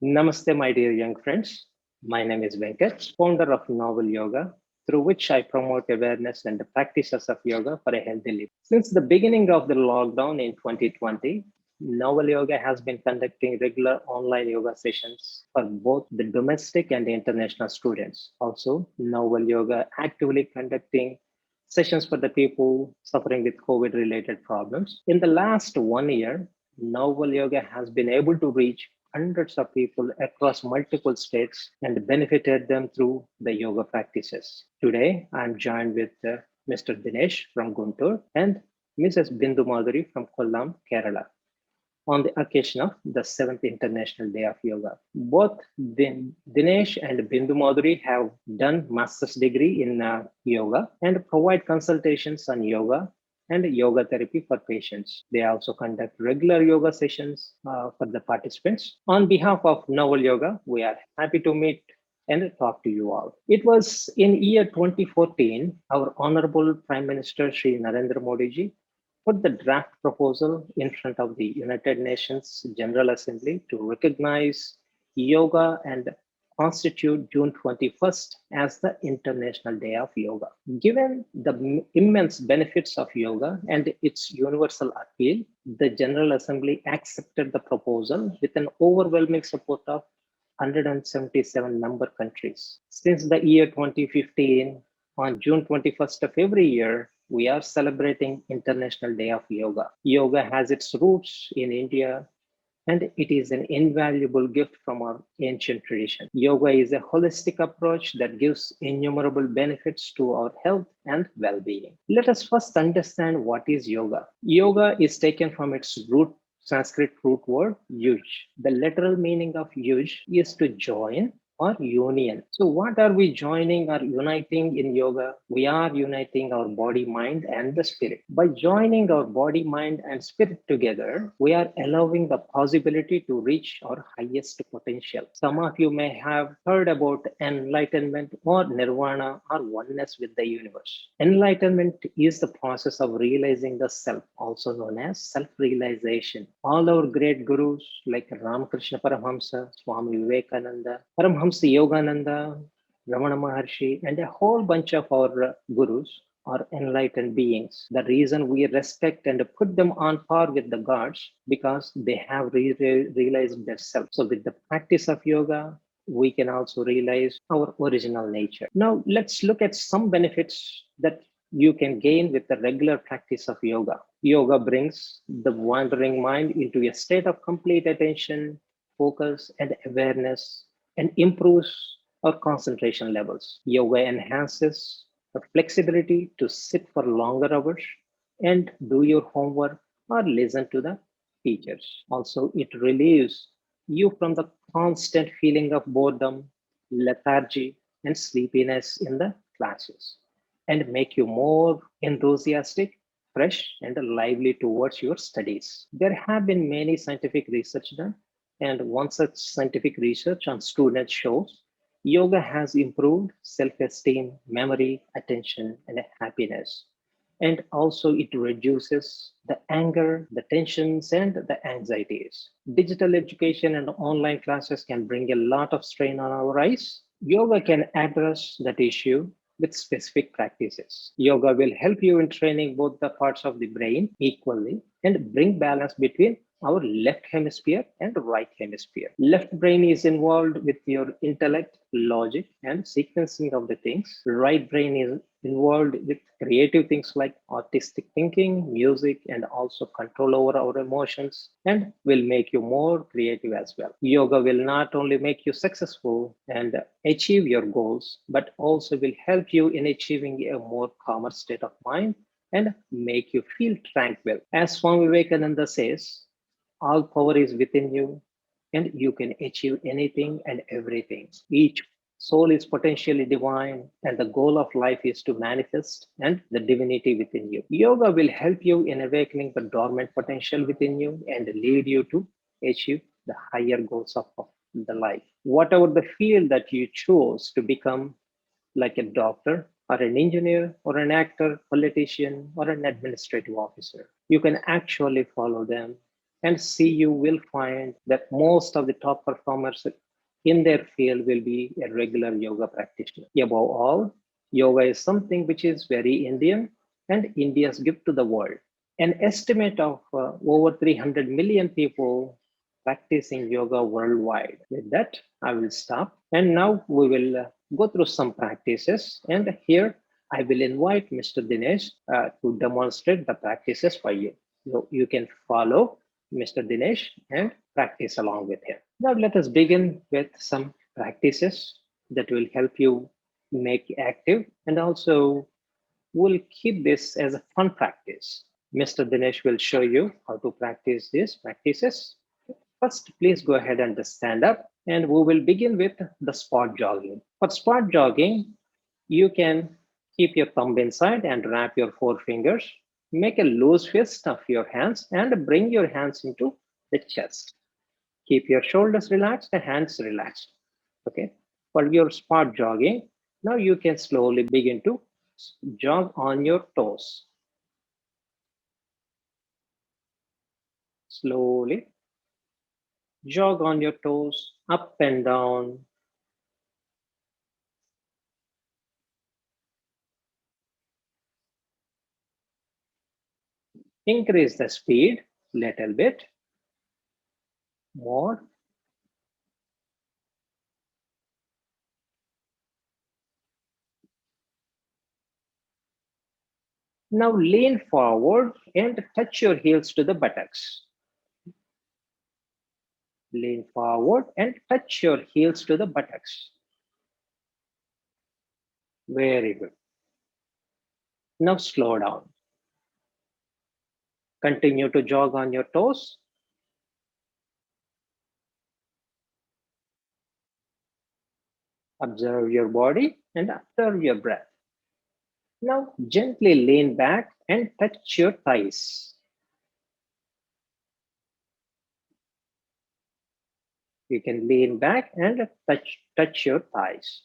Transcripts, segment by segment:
Namaste, my dear young friends. My name is Venkat, founder of Novel Yoga, through which I promote awareness and the practices of yoga for a healthy life. Since the beginning of the lockdown in 2020, Novel Yoga has been conducting regular online yoga sessions for both the domestic and international students. Also, Novel Yoga actively conducting sessions for the people suffering with COVID related problems. In the last 1 year, Novel Yoga has been able to reach hundreds of people across multiple states and benefited them through the yoga practices. Today, I'm joined with Mr. Dinesh from Guntur and Mrs. Bindu Madhuri from Kollam, Kerala, on the occasion of the 7th International Day of Yoga. Both Dinesh and Bindu Madhuri have done master's degree in yoga and provide consultations on yoga and yoga therapy for patients. They also conduct regular yoga sessions for the participants. On behalf of Novel Yoga, we are happy to meet and talk to you all. It was in year 2014, our Honorable Prime Minister Sri Narendra Modi ji put the draft proposal in front of the United Nations General Assembly to recognize yoga and constitute June 21st as the International Day of Yoga. Given the immense benefits of yoga and its universal appeal, the General Assembly accepted the proposal with an overwhelming support of 177 member countries. Since the year 2015, on June 21st of every year, we are celebrating International Day of Yoga. Yoga has its roots in India and it is an invaluable gift from our ancient tradition. Yoga is a holistic approach that gives innumerable benefits to our health and well being. Let us first understand what is yoga. Yoga is taken from its root Sanskrit root word yuj. The literal meaning of yuj is to join or union. So, what are we joining or uniting in yoga? We are uniting our body, mind, and the spirit. By joining our body, mind, and spirit together, we are allowing the possibility to reach our highest potential. Some of you may have heard about enlightenment or nirvana or oneness with the universe. Enlightenment is the process of realizing the self, also known as self realization. All our great gurus like Ramakrishna Paramhamsa, Swami Vivekananda, Paramhamsa Yogananda, Ramana Maharshi, and a whole bunch of our gurus are enlightened beings. The reason we respect and put them on par with the gods because they have realized their self. So, with the practice of yoga, we can also realize our original nature. Now, let's look at some benefits that you can gain with the regular practice of yoga. Yoga brings the wandering mind into a state of complete attention, focus, and awareness, and improves our concentration levels. Yoga enhances the flexibility to sit for longer hours and do your homework or listen to the teachers. Also, it relieves you from the constant feeling of boredom, lethargy, and sleepiness in the classes and make you more enthusiastic, fresh, and lively towards your studies. There have been many scientific research done, and one such scientific research on students shows yoga has improved self-esteem, memory, attention, and happiness. And also it reduces the anger, the tensions, and the anxieties. Digital education and online classes can bring a lot of strain on our eyes. Yoga can address that issue with specific practices. Yoga will help you in training both the parts of the brain equally and bring balance between our left hemisphere and right hemisphere. Left brain is involved with your intellect, logic, and sequencing of the things. Right brain is involved with creative things like artistic thinking, music, and also control over our emotions, and will make you more creative as well. Yoga will not only make you successful and achieve your goals, but also will help you in achieving a more calmer state of mind and make you feel tranquil. As Swami Vivekananda says, all power is within you and you can achieve anything and everything. Each soul is potentially divine, and the goal of life is to manifest and the divinity within you. Yoga will help you in awakening the dormant potential within you and lead you to achieve the higher goals of the life. Whatever the field that you chose to become, like a doctor or an engineer or an actor, politician, or an administrative officer, you can actually follow them and see, you will find that most of the top performers in their field will be a regular yoga practitioner. Above all, yoga is something which is very Indian and India's gift to the world. An estimate of over 300 million people practicing yoga worldwide. With that, I will stop. And now we will go through some practices. And here I will invite Mr. Dinesh to demonstrate the practices for you. So you can follow Mr. Dinesh and practice along with him. Now let us begin with some practices that will help you make active, and also will keep this as a fun practice. Mr. Dinesh will show you how to practice these practices. First, please go ahead and stand up, and we will begin with the spot jogging. For spot jogging, you can keep your thumb inside and wrap your four fingers. Make a loose fist of your hands and bring your hands into the chest. Keep your shoulders relaxed and hands relaxed. Okay. For your spot jogging, now you can slowly begin to jog on your toes. Slowly jog on your toes, up and down. Increase the speed little bit more. Now lean forward and touch your heels to the buttocks. Lean forward and touch your heels to the buttocks. Very good. Now slow down. Continue to jog on your toes. Observe your body and observe your breath. Now gently lean back and touch your thighs. You can lean back and touch your thighs.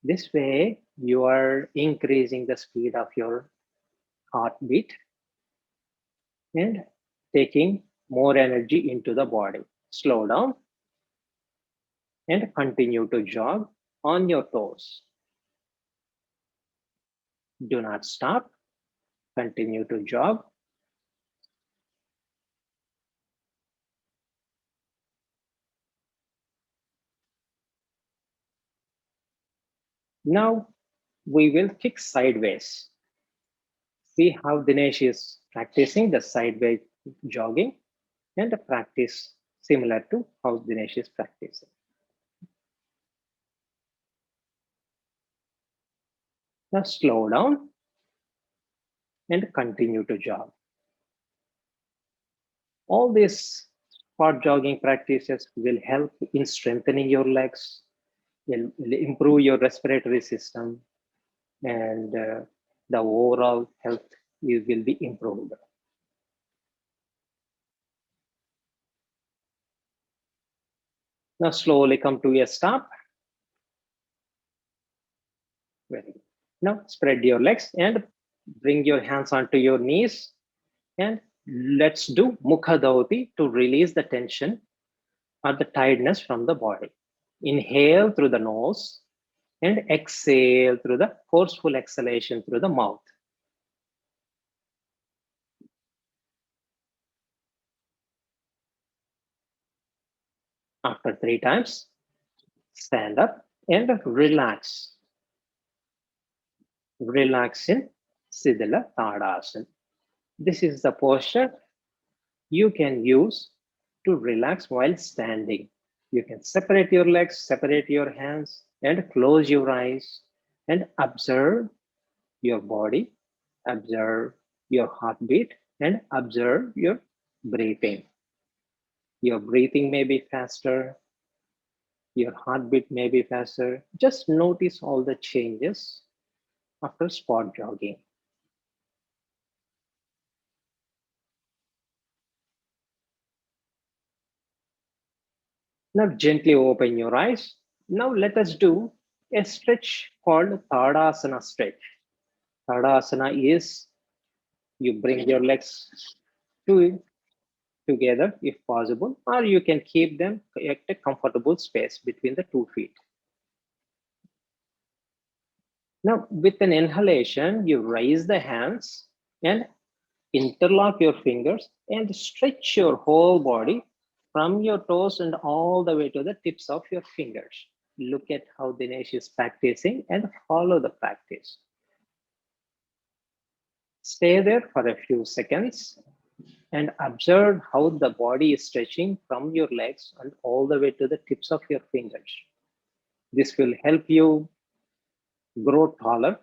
This way, you are increasing the speed of your heartbeat and taking more energy into the body. Slow down and continue to jog on your toes. Do not stop. Continue to jog. Now we will kick sideways. See how Dinesh is practicing the sideways jogging, and practice similar to how Dinesh is practicing. Now slow down and continue to jog. All these spot jogging practices will help in strengthening your legs, will improve your respiratory system, and the overall health will be improved. Now slowly come to a stop. Very good. Now spread your legs and bring your hands onto your knees, and let's do Mukha Dhauti to release the tension or the tiredness from the body. Inhale through the nose and exhale through the forceful exhalation through the mouth. After 3 times, stand up and relax. Relax in Siddhala Tadasana. This is the posture you can use to relax while standing. You can separate your legs, separate your hands, and close your eyes and observe your body, observe your heartbeat, and observe your breathing. Your breathing may be faster, your heartbeat may be faster. Just notice all the changes after spot jogging. Now gently open your eyes. Now let us do a stretch called Tadasana stretch. Tadasana is you bring your legs to together if possible, or you can keep them at a comfortable space between the 2 feet. Now, with an inhalation, you raise the hands and interlock your fingers and stretch your whole body from your toes and all the way to the tips of your fingers. Look at how Dinesh is practicing and follow the practice. Stay there for a few seconds and observe how the body is stretching from your legs and all the way to the tips of your fingers. This will help you grow taller,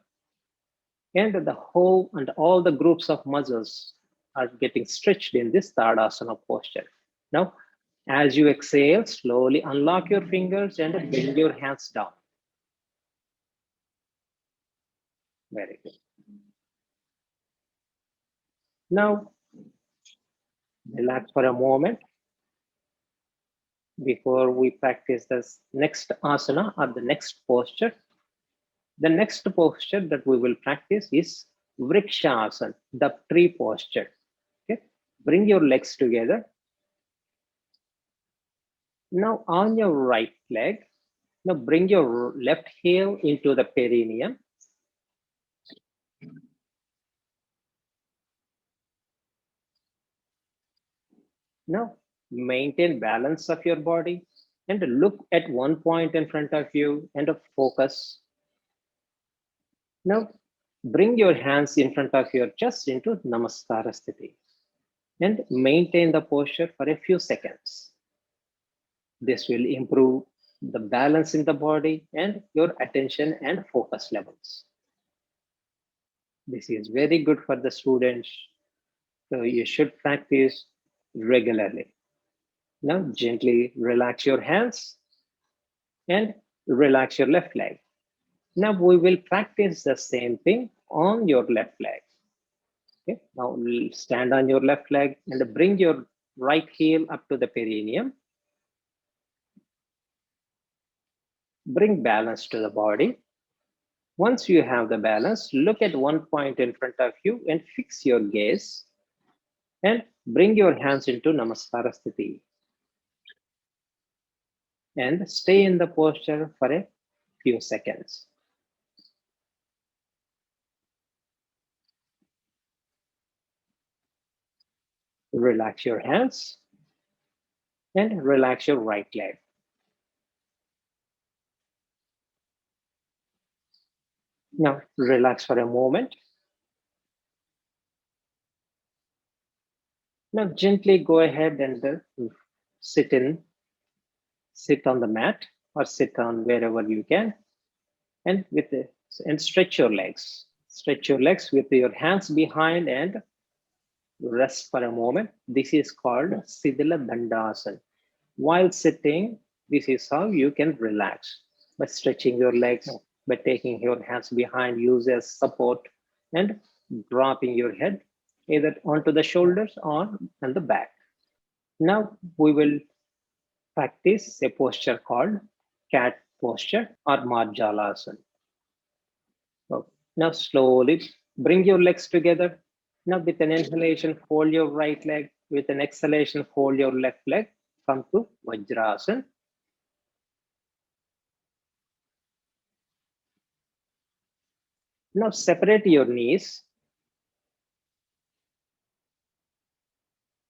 and the whole and all the groups of muscles are getting stretched in this Tadasana posture. Now, as you exhale, slowly unlock your fingers and bring your hands down. Very good. Now, relax for a moment before we practice this next asana or the next posture. The next posture that we will practice is Vrikshasana, the tree posture. Okay, bring your legs together. Now on your right leg, now bring your left heel into the perineum. Now maintain balance of your body and look at one point in front of you and focus. Now bring your hands in front of your chest into Namaskara Sthiti and maintain the posture for a few seconds. This will improve the balance in the body and your attention and focus levels. This is very good for the students. So you should practice regularly. Now gently relax your hands and relax your left leg. Now we will practice the same thing on your left leg. Okay. Now we'll stand on your left leg and bring your right heel up to the perineum. Bring balance to the body. Once you have the balance, look at one point in front of you and fix your gaze and bring your hands into Namaskara Sthiti. And stay in the posture for a few seconds. Relax your hands and relax your right leg. Now relax for a moment. Now gently go ahead and sit on the mat or sit on wherever you can, and stretch your legs. Stretch your legs with your hands behind and rest for a moment. This is called Sidila Dandasana. While sitting, this is how you can relax by stretching your legs, by taking your hands behind, use as support, and dropping your head either onto the shoulders or on the back. Now we will practice a posture called cat posture or Marjalasana. So now slowly bring your legs together. Now with an inhalation, fold your right leg. With an exhalation, fold your left leg. Come to Vajrasana. Now separate your knees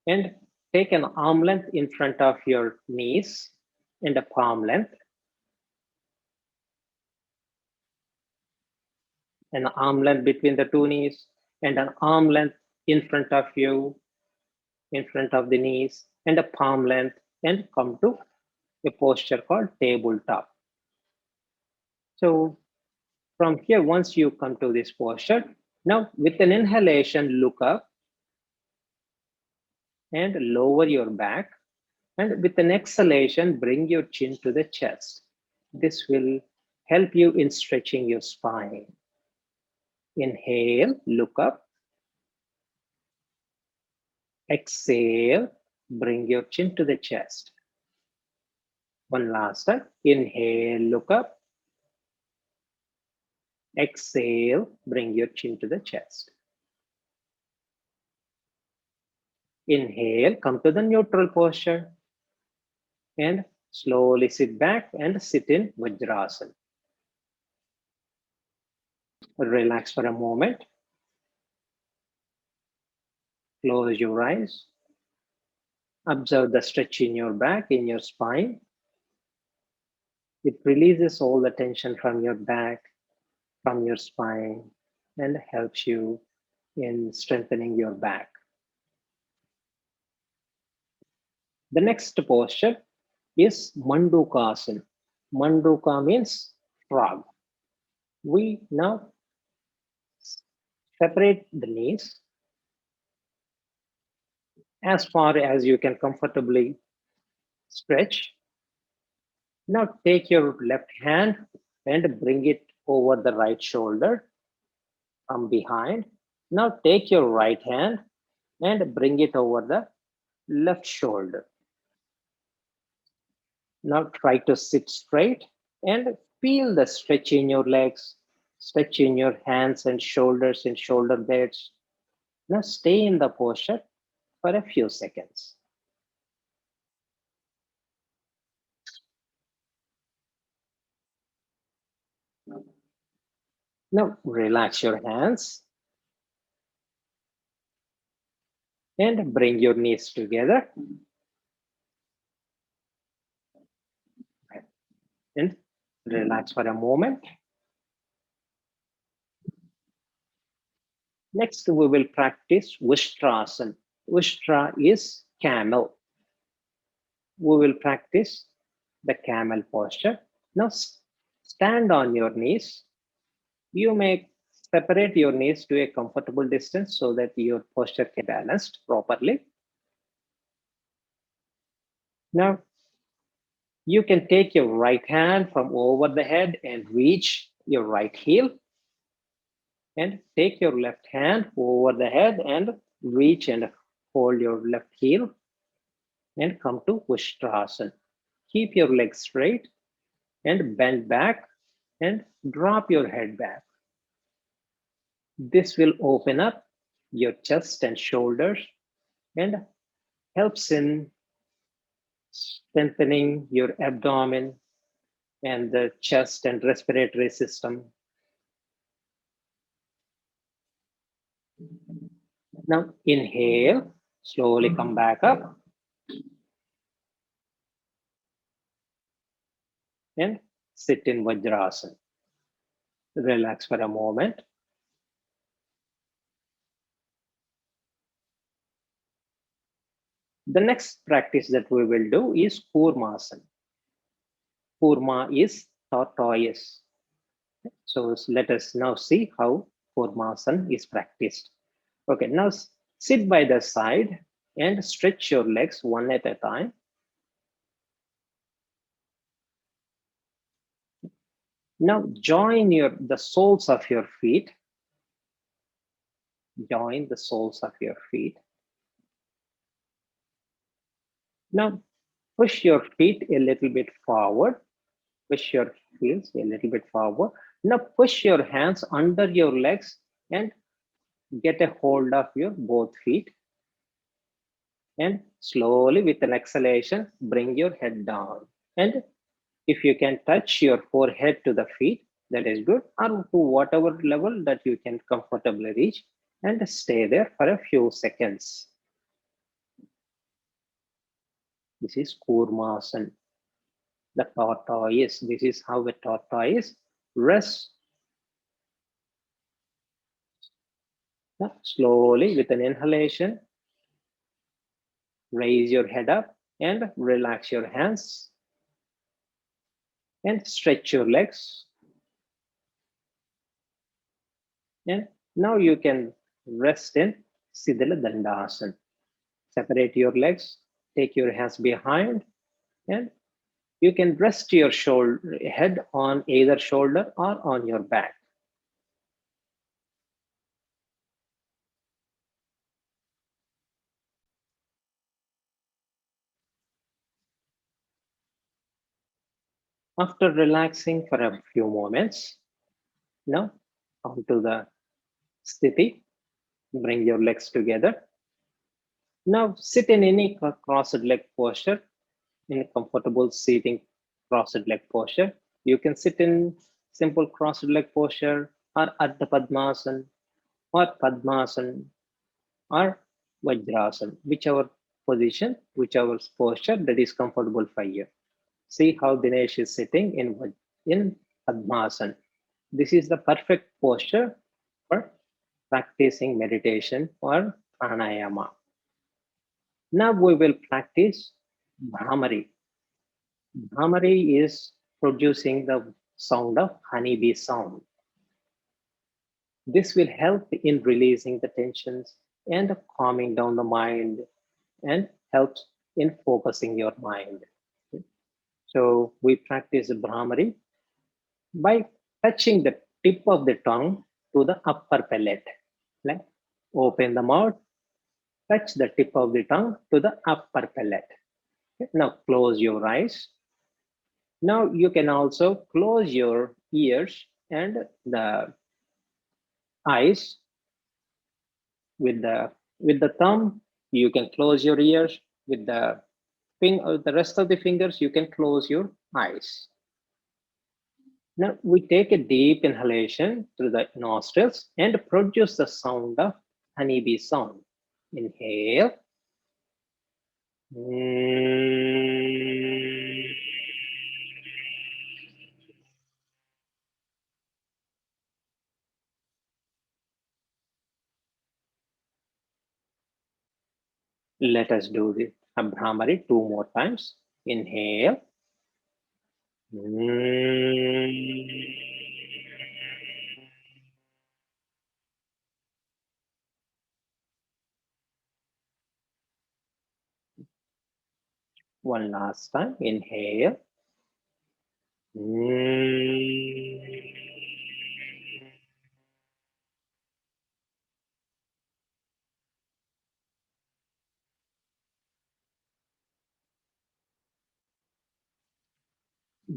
and take an arm length in front of your knees and a palm length. An arm length between the two knees and an arm length in front of you, in front of the knees, and a palm length, and come to a posture called tabletop. So from here, once you come to this posture, now with an inhalation, look up and lower your back. And with an exhalation, bring your chin to the chest. This will help you in stretching your spine. Inhale, look up. Exhale, bring your chin to the chest. One last time. Inhale, look up. Exhale, bring your chin to the chest. Inhale, come to the neutral posture and slowly sit back and sit in Vajrasana. Relax for a moment. Close your eyes. Observe the stretch in your back, in your spine. It releases all the tension from your back, from your spine, and helps you in strengthening your back. The next posture is Mandukasana. Manduka means frog. We now separate the knees as far as you can comfortably stretch. Now take your left hand and bring it over the right shoulder from behind. Now take your right hand and bring it over the left shoulder. Now try to sit straight and feel the stretch in your legs, stretch in your hands and shoulders in shoulder blades. Now stay in the posture for a few seconds. Now relax your hands and bring your knees together and relax for a moment. Next, we will practice Ustrasana. Ustra is camel. We will practice the camel posture. Now stand on your knees. You may separate your knees to a comfortable distance so that your posture can be balanced properly. Now, you can take your right hand from over the head and reach your right heel. And take your left hand over the head and reach and hold your left heel and come to Ustrasana. Keep your legs straight and bend back and drop your head back. This will open up your chest and shoulders and helps in strengthening your abdomen and the chest and respiratory system. Now inhale, slowly come back up and sit in Vajrasana. Relax for a moment. The next practice that we will do is Kurmasana. Kurma is tortoise. So let us now see how Kurmasana is practiced. Okay, now sit by the side and stretch your legs one at a time. Now join the soles of your feet. Join the soles of your feet. Now push your feet a little bit forward. Push your heels a little bit forward. Now push your hands under your legs and get a hold of your both feet. And slowly with an exhalation, bring your head down. And if you can touch your forehead to the feet, that is good, or to whatever level that you can comfortably reach, and stay there for a few seconds. This is Kurmasana, the tortoise. This is how a tortoise rests. Slowly with an inhalation, raise your head up and relax your hands and stretch your legs. And now you can rest in Siddhala Dandasana. Separate your legs, take your hands behind, and you can rest your head on either shoulder or on your back. After relaxing for a few moments, now onto the sthiti. Bring your legs together. Now sit in any crossed leg posture, in a comfortable seating crossed leg posture. You can sit in simple crossed leg posture or Ardha Padmasana or Padmasana or Vajrasana, whichever position, whichever posture that is comfortable for you. See how Dinesh is sitting in Padmasana. This is the perfect posture for practicing meditation or pranayama. Now we will practice Bhramari. Bhramari is producing the sound of honeybee sound. This will help in releasing the tensions and calming down the mind and helps in focusing your mind. So we practice Bhramari by touching the tip of the tongue to the upper palate. Like open the mouth, touch the tip of the tongue to the upper palate. Okay. Now close your eyes. Now you can also close your ears and the eyes with the thumb. You can close your ears with the rest of the fingers. You can close your eyes. Now we take a deep inhalation through the nostrils and produce the sound of honeybee sound. Inhale. Let us do the Bhramari 2 more times. Inhale. One last time. Inhale.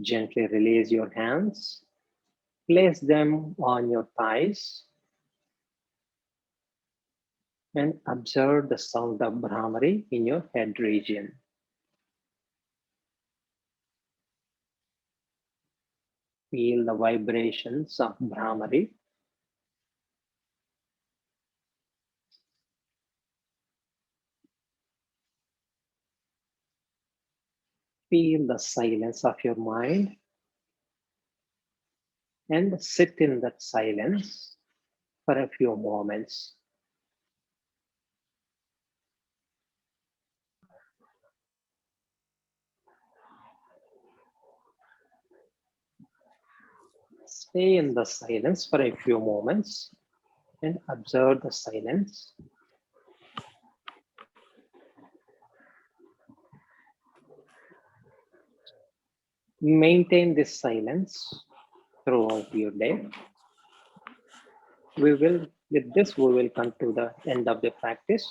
Gently release your hands. Place them on your thighs and observe the sound of Bhramari in your head region. Feel the vibrations of Bhramari. Feel the silence of your mind and sit in that silence for a few moments. Stay in the silence for a few moments and observe the silence. Maintain this silence throughout your day. With this, we will come to the end of the practice.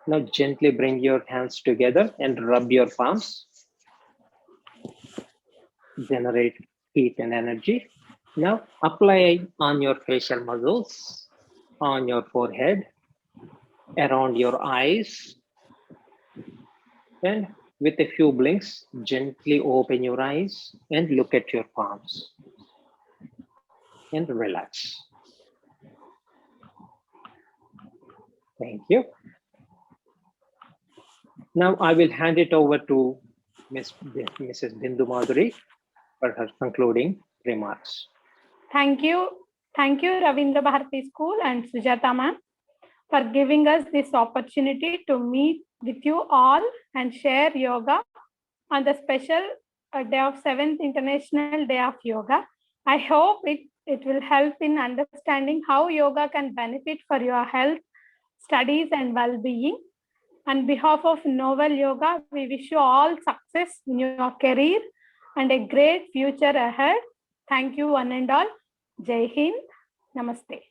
Now gently bring your hands together and rub your palms. Generate heat and energy. Now apply on your facial muscles, on your forehead, around your eyes, and with a few blinks, gently open your eyes and look at your palms and relax. Thank you. Now I will hand it over to Mrs. Bindu Madhuri for her concluding remarks. Thank you. Thank you, Ravindra Bharati School and Sujata ma'am, for giving us this opportunity to meet with you all and share yoga on the special day of 7th International Day of Yoga. I hope it will help in understanding how yoga can benefit for your health, studies, and well-being. On behalf of Novel Yoga, we wish you all success in your career and a great future ahead. Thank you, one and all. Jai Hind. Namaste.